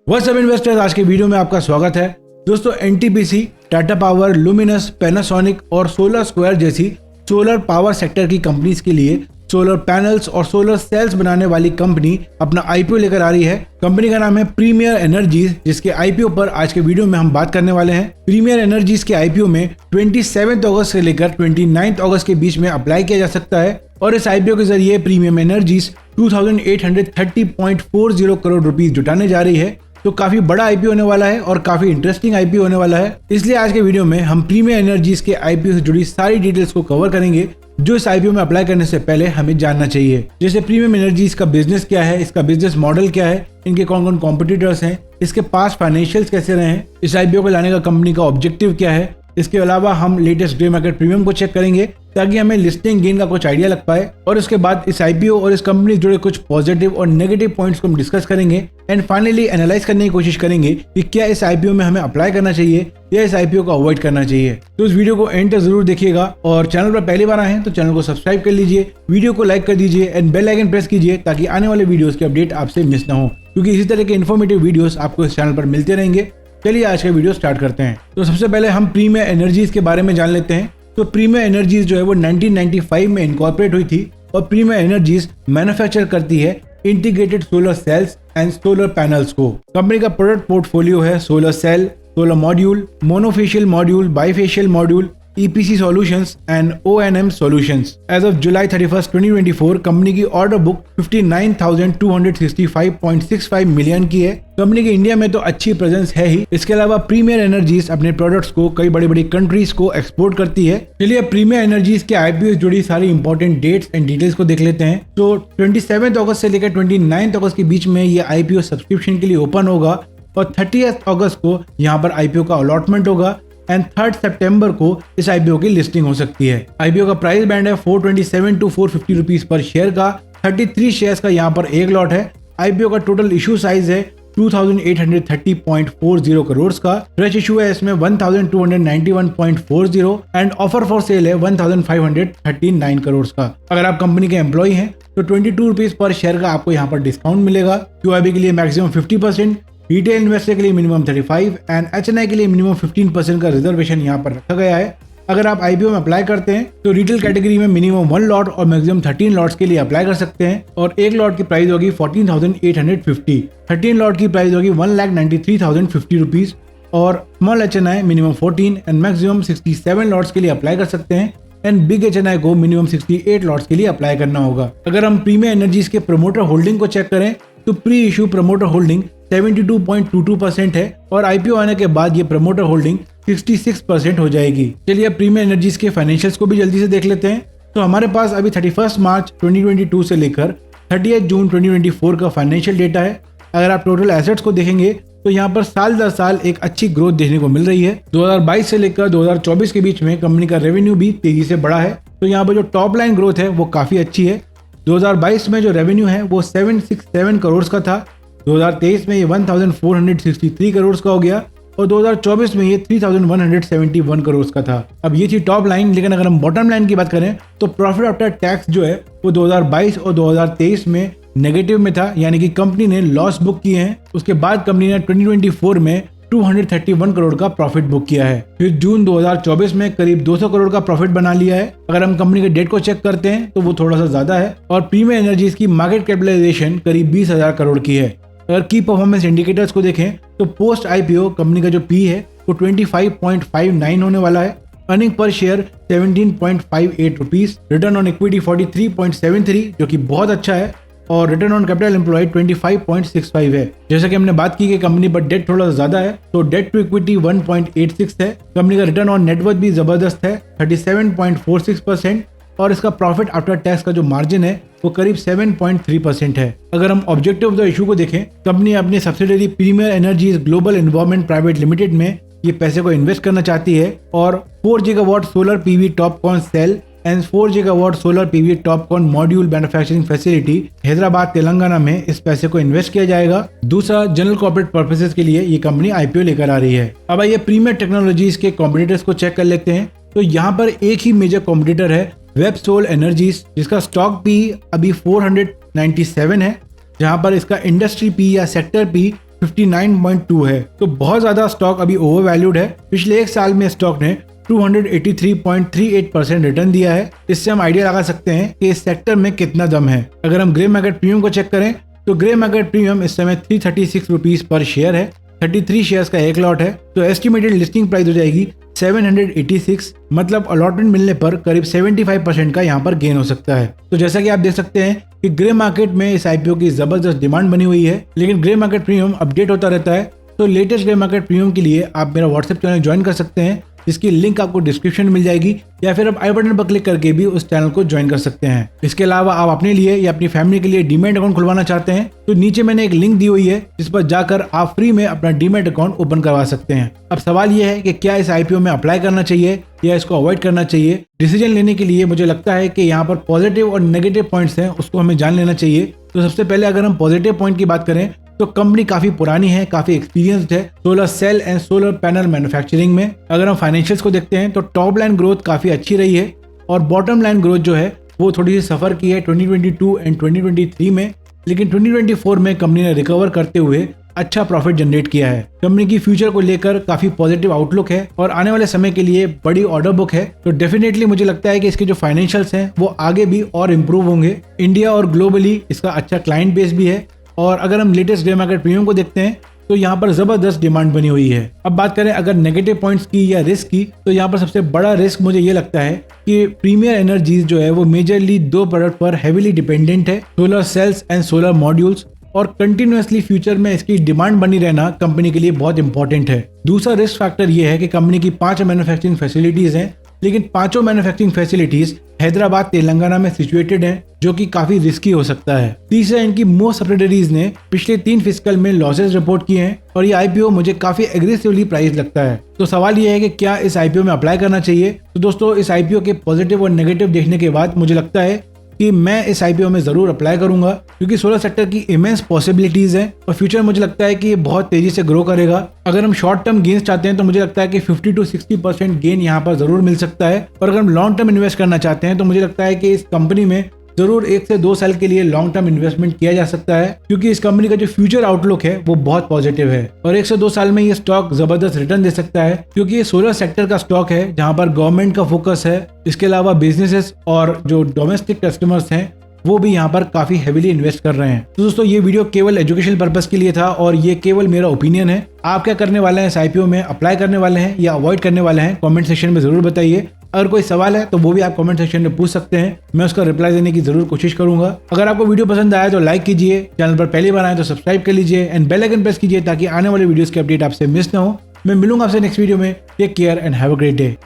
What's up investors, आज के video में आपका स्वागत है। दोस्तों, NTPC, Tata power, luminous, Panasonic और सोलर स्क्वायर जैसी सोलर पावर सेक्टर की कंपनीज के लिए सोलर पैनल्स और सोलर सेल्स बनाने वाली कंपनी अपना आईपीओ लेकर आ रही है। कंपनी का नाम है प्रीमियर एनर्जीज, जिसके आईपीओ पर आज के वीडियो में हम बात करने वाले हैं। प्रीमियर एनर्जीज के आईपीओ में 27 अगस्त से लेकर 29 अगस्त के बीच में अप्लाई किया जा सकता है और इस आईपीओ के जरिए प्रीमियम एनर्जीज 2830.40 करोड़ रुपीस जुटाने जा रही है। तो काफी बड़ा आईपीओ होने वाला है और काफी इंटरेस्टिंग आईपीओ होने वाला है। इसलिए आज के वीडियो में हम प्रीमियर एनर्जीज के आईपीओ से जुड़ी सारी डिटेल्स को कवर करेंगे जो इस आईपीओ में अप्लाई करने से पहले हमें जानना चाहिए। जैसे प्रीमियम एनर्जीज का बिजनेस क्या है, इसका बिजनेस मॉडल क्या है, इनके कौन कौन कॉम्पिटिटर्स हैं, इसके पास फाइनेंशियल्स कैसे रहे हैं, इस आईपीओ को लाने का कंपनी का ऑब्जेक्टिव क्या है। इसके अलावा हम लेटेस्ट डे मार्केट प्रीमियम को चेक करेंगे ताकि हमें लिस्टिंग गेन का कुछ आइडिया लग पाए और उसके बाद इस आईपीओ और इस कंपनी से जुड़े कुछ पॉजिटिव और नेगेटिव पॉइंट्स को हम डिस्कस करेंगे एंड फाइनली एनालाइज करने की कोशिश करेंगे कि क्या इस आईपीओ में हमें अप्लाई करना चाहिए या इस आईपीओ को अवॉइड करना चाहिए। तो इस वीडियो को एंड तक जरूर देखिएगा और चैनल पर पहली बार आए हैं तो चैनल को सब्सक्राइब कर लीजिए, वीडियो को लाइक कर दीजिए एंड बेल आइकन प्रेस कीजिए ताकि आने वाले वीडियोस के अपडेट आपसे मिस ना हो, क्योंकि इसी तरह के इन्फॉर्मेटिव वीडियोस आपको इस चैनल पर मिलते रहेंगे। चलिए आज का वीडियो स्टार्ट करते हैं। तो सबसे पहले हम प्रीमियर एनर्जीज के बारे में जान लेते हैं। तो प्रीमियर एनर्जीज जो है वो 1995 में इनकॉर्पोरेट हुई थी और प्रीमियर एनर्जीज मैन्युफैक्चर करती है integrated solar cells and solar panels को। कंपनी का प्रोडक्ट पोर्टफोलियो है solar cell, solar module, monofacial module, bifacial module, EPC solutions and O&M solutions. As of July 31st, 2024, company की order book 59,265.65 million की है। Company की India में तो अच्छी प्रेजेंस है ही, इसके अलावा प्रीमियर एनर्जीज अपने प्रोडक्ट्स को कई बड़ी बड़ी कंट्रीज को एक्सपोर्ट करती है। चलिए प्रीमियर एनर्जीज के आईपीओ से जुड़ी सारी इंपॉर्टेंट डेट्स एंड डिटेल्स को देख लेते हैं। तो 27 अगस्त से लेकर 29 अगस्त के बीच में ये आईपीओ सब्सक्रिप्शन के लिए ओपन होगा और 30 अगस्त को यहाँ पर आईपीओ का अलॉटमेंट होगा एंड 3 सितंबर को इस आईपीओ की लिस्टिंग हो सकती है। आईपीओ का प्राइस बैंड है 427 to 450 रुपीस पर शेयर का। 33 शेयर्स का यहाँ पर एक लॉट है। आईपीओ का टोटल इशू साइज है 2830.40 करोड़ का। फ्रेश इशू है इसमें 1291.40 एंड ऑफर फॉर सेल है 1539 करोड़ का। अगर आप कंपनी के एम्प्लॉय हैं तो 22 रुपीस पर शेयर का आपको यहाँ पर डिस्काउंट मिलेगा। क्यूआईबी के लिए मैक्सिमम 50%, रिटेल इन्वेस्टर के लिए मिनिमम 35 एंड एचएनआई के लिए मिनिमम 15% का रिजर्वेशन यहाँ पर रखा गया है। अगर आप आईपीओ में अप्लाई करते हैं तो रिटेल कैटेगरी में मिनिमम 1 लॉट और मैक्सिमम 13 लॉट्स के लिए अप्लाई कर सकते हैं और एक लॉट की प्राइस होगी 14,850। 13 लॉट की प्राइस होगी 1,93,050 रुपीज और small HNI minimum 14 and maximum 67 lots के लिए अप्लाई कर सकते हैं एंड बिग एचएनआई को मिनिमम 68 लॉट्स के लिए अप्लाई करना होगा। अगर हम प्रीमियर एनर्जीज के प्रमोटर होल्डिंग को चेक करें तो प्री इशू प्रमोटर होल्डिंग 72.22% है और आईपीओ आने के बाद ये प्रमोटर होल्डिंग 66% हो जाएगी। चलिए अब प्रीमियर एनर्जीज के फाइनेंशियल्स को भी जल्दी से देख लेते हैं। तो हमारे पास अभी 31 मार्च 2022 से लेकर 30 जून 2024 का फाइनेंशियल डेटा है। अगर आप टोटल एसेट्स को देखेंगे तो यहाँ पर साल दर साल एक अच्छी ग्रोथ देखने को मिल रही है। 2022 से लेकर 2024 के बीच में कंपनी का रेवेन्यू भी तेजी से बढ़ा है। तो यहाँ पर जो टॉप लाइन ग्रोथ है वो काफी अच्छी है। 2022 में जो रेवेन्यू है वो 767 करोड़ का था, 2023 में ये 1463 करोड़ का हो गया और 2024 में ये 3171 करोड़ का था। अब ये थी टॉप लाइन, लेकिन अगर हम बॉटम लाइन की बात करें तो प्रॉफिट आफ्टर टैक्स जो है वो 2022 और 2023 में नेगेटिव में था, यानी कि कंपनी ने लॉस बुक किए हैं। उसके बाद कंपनी ने 2024 में 231 करोड़ का प्रॉफिट बुक किया है। फिर जून 2024 में करीब 200 करोड़ का प्रॉफिट बना लिया है। अगर हम कंपनी के डेट को चेक करते हैं तो वो थोड़ा सा ज्यादा है और प्रीमियर एनर्जीज की मार्केट कैपिटलाइजेशन करीब 20,000 करोड़ की है। अगर की परफॉर्मेंस इंडिकेटर्स को देखें तो पोस्ट आईपीओ कंपनी का जो पी है वो 25.59 होने वाला है। Earning per share 17.58 rupees, return on equity 43.73 जो कि बहुत अच्छा है और रिटर्न ऑन कैपिटल एम्प्लॉयड 25.65 है। जैसा कि हमने बात की कि कंपनी पर डेट थोड़ा ज्यादा है तो डेट टू इक्विटी 1.86 है। कंपनी का रिटर्न ऑन नेटवर्थ भी जबरदस्त है 37.46% और इसका प्रॉफिट आफ्टर टैक्स का जो मार्जिन है वो करीब 7.3% है। अगर हम ऑब्जेक्टिव ऑफ द इशू को देखें, कंपनी अपनी subsidiary premier energies global environment private limited में ये पैसे को इन्वेस्ट करना चाहती है और 4 gigawatt solar PV TOPCon cell and 4 gigawatt solar PV TOPCon module manufacturing facility Hyderabad Telangana में इस पैसे को इन्वेस्ट किया जाएगा। दूसरा, जनरल कॉर्पोरेट पर्पसेस के लिए ये कंपनी आईपीओ लेकर आ रही है। अब आइए प्रीमियर टेक्नोलॉजीज के कॉम्पिटिटर्स को चेक कर लेते हैं। तो यहाँ पर एक ही मेजर कॉम्पिटिटर है वेबसोल एनर्जीज, जिसका स्टॉक पी अभी 497 है, जहां पर इसका इंडस्ट्री पी या सेक्टर पी 59.2 है। तो बहुत ज्यादा स्टॉक अभी ओवर वैल्यूड है। पिछले एक साल में स्टॉक ने 283.38% रिटर्न दिया है। इससे हम आइडिया लगा सकते हैं कि इस सेक्टर में कितना दम है। अगर हम ग्रे मार्केट प्रीमियम को चेक करें तो ग्रे मार्केट प्रीमियम इस समय 336 रुपीज पर शेयर है। 33 शेयर्स का एक लॉट है, तो एस्टिमेटेड लिस्टिंग प्राइस हो जाएगी 786, मतलब अलॉटमेंट मिलने पर करीब 75% का यहाँ पर गेन हो सकता है। तो जैसा कि आप देख सकते हैं कि ग्रे मार्केट में इस आईपीओ की जबरदस्त डिमांड बनी हुई है, लेकिन ग्रे मार्केट प्रीमियम अपडेट होता रहता है। तो लेटेस्ट ग्रे मार्केट प्रीमियम के लिए आप मेरा व्हाट्सएप चैनल ज्वाइन कर सकते हैं, जिसकी लिंक आपको डिस्क्रिप्शन में मिल जाएगी, या फिर आप आई बटन पर क्लिक करके भी उस चैनल को ज्वाइन कर सकते हैं। इसके अलावा आप अपने लिए या अपनी फैमिली के लिए डीमैट अकाउंट खुलवाना चाहते हैं तो नीचे मैंने एक लिंक दी हुई है, जिस पर जाकर आप फ्री में अपना डीमैट अकाउंट ओपन करवा सकते हैं। अब सवाल यह है कि क्या इस आईपीओ में अप्लाई करना चाहिए या इसको अवॉइड करना चाहिए। डिसीजन लेने के लिए मुझे लगता है कि यहाँ पर पॉजिटिव और नेगेटिव पॉइंट्स हैं, उसको हमें जान लेना चाहिए। तो सबसे पहले अगर हम पॉजिटिव पॉइंट की बात करें तो कंपनी काफी पुरानी है, काफी एक्सपीरियंस्ड है solar cell and solar panel manufacturing में। अगर हम फाइनेंशियल्स को देखते हैं तो टॉप लाइन ग्रोथ काफी अच्छी रही है और बॉटम लाइन ग्रोथ जो है वो थोड़ी सी सफर की है 2022 एंड 2023 में, लेकिन 2024 में कंपनी ने रिकवर करते हुए अच्छा प्रॉफिट जनरेट किया है। कंपनी की फ्यूचर को लेकर काफी पॉजिटिव आउटलुक है और आने वाले समय के लिए बड़ी ऑर्डर बुक है। तो डेफिनेटली मुझे लगता है कि इसके जो फाइनेंशियल्स हैं वो आगे भी और इम्प्रूव होंगे। इंडिया और ग्लोबली इसका अच्छा क्लाइंट बेस भी है। और अगर हम लेटेस्ट ग्रे मार्केट प्रीमियम को देखते हैं तो यहाँ पर जबरदस्त डिमांड बनी हुई है। अब बात करें अगर नेगेटिव पॉइंट्स की या रिस्क की, तो यहाँ पर सबसे बड़ा रिस्क मुझे ये लगता है कि प्रीमियर एनर्जीज जो है वो मेजरली दो प्रोडक्ट पर हेवीली डिपेंडेंट है, solar cells and solar modules, और कंटिन्यूअसली फ्यूचर में इसकी डिमांड बनी रहना कंपनी के लिए बहुत इंपॉर्टेंट है। दूसरा रिस्क फैक्टर ये है कि कंपनी की 5 मैन्युफैक्चरिंग फैसिलिटीज हैं, लेकिन 5 मैन्युफैक्चरिंग फैसिलिटीज हैदराबाद तेलंगाना में सिचुएटेड है, जो कि काफी रिस्की हो सकता है। तीसरा, इनकी मोस्ट सब्सिडरीज ने पिछले 3 फिस्कल में लॉसेस रिपोर्ट किए हैं और ये आईपीओ मुझे काफी एग्रेसिवली प्राइस लगता है। तो सवाल ये है कि क्या इस आईपीओ में अप्लाई करना चाहिए। तो दोस्तों, इस आईपीओ के पॉजिटिव और नेगेटिव देखने के बाद मुझे लगता है कि मैं इस आईपीओ में जरूर अप्लाई करूंगा, क्योंकि सोलर सेक्टर की इमेंस पॉसिबिलिटीज हैं और फ्यूचर मुझे लगता है कि ये बहुत तेजी से ग्रो करेगा। अगर हम शॉर्ट टर्म गेन्स चाहते हैं तो मुझे लगता है कि 50 to 60% गेन यहाँ पर जरूर मिल सकता है, और अगर हम लॉन्ग टर्म इन्वेस्ट करना चाहते हैं तो मुझे लगता है कि इस कंपनी में जरूर 1 से 2 साल के लिए लॉन्ग टर्म इन्वेस्टमेंट किया जा सकता है, क्योंकि इस कंपनी का जो फ्यूचर आउटलुक है वो बहुत पॉजिटिव है और 1 से 2 साल में ये स्टॉक जबरदस्त रिटर्न दे सकता है, क्योंकि ये सोलर सेक्टर का स्टॉक है जहां पर गवर्नमेंट का फोकस है। इसके अलावा बिजनेसेस और जो डोमेस्टिक कस्टमर्स हैं वो भी यहाँ पर काफी हेवीली इन्वेस्ट कर रहे हैं। तो दोस्तों, ये वीडियो केवल एजुकेशनल पर्पस के लिए था और ये केवल मेरा ओपिनियन है। आप क्या करने वाले हैं, इस आईपीओ में अप्लाई करने वाले हैं या अवॉइड करने वाले हैं, कमेंट सेक्शन में जरूर बताइए। अगर कोई सवाल है तो वो भी आप कमेंट सेक्शन में पूछ सकते हैं, मैं उसका रिप्लाई देने की जरूर कोशिश करूंगा। अगर आपको वीडियो पसंद आया तो लाइक कीजिए, चैनल पर पहली बार आए तो सब्सक्राइब कर लीजिए एंड बेल आइकन प्रेस कीजिए ताकि आने वाले वीडियोस की अपडेट आपसे मिस ना हो। मैं मिलूंगा आपसे नेक्स्ट वीडियो में। Take care and have a great day.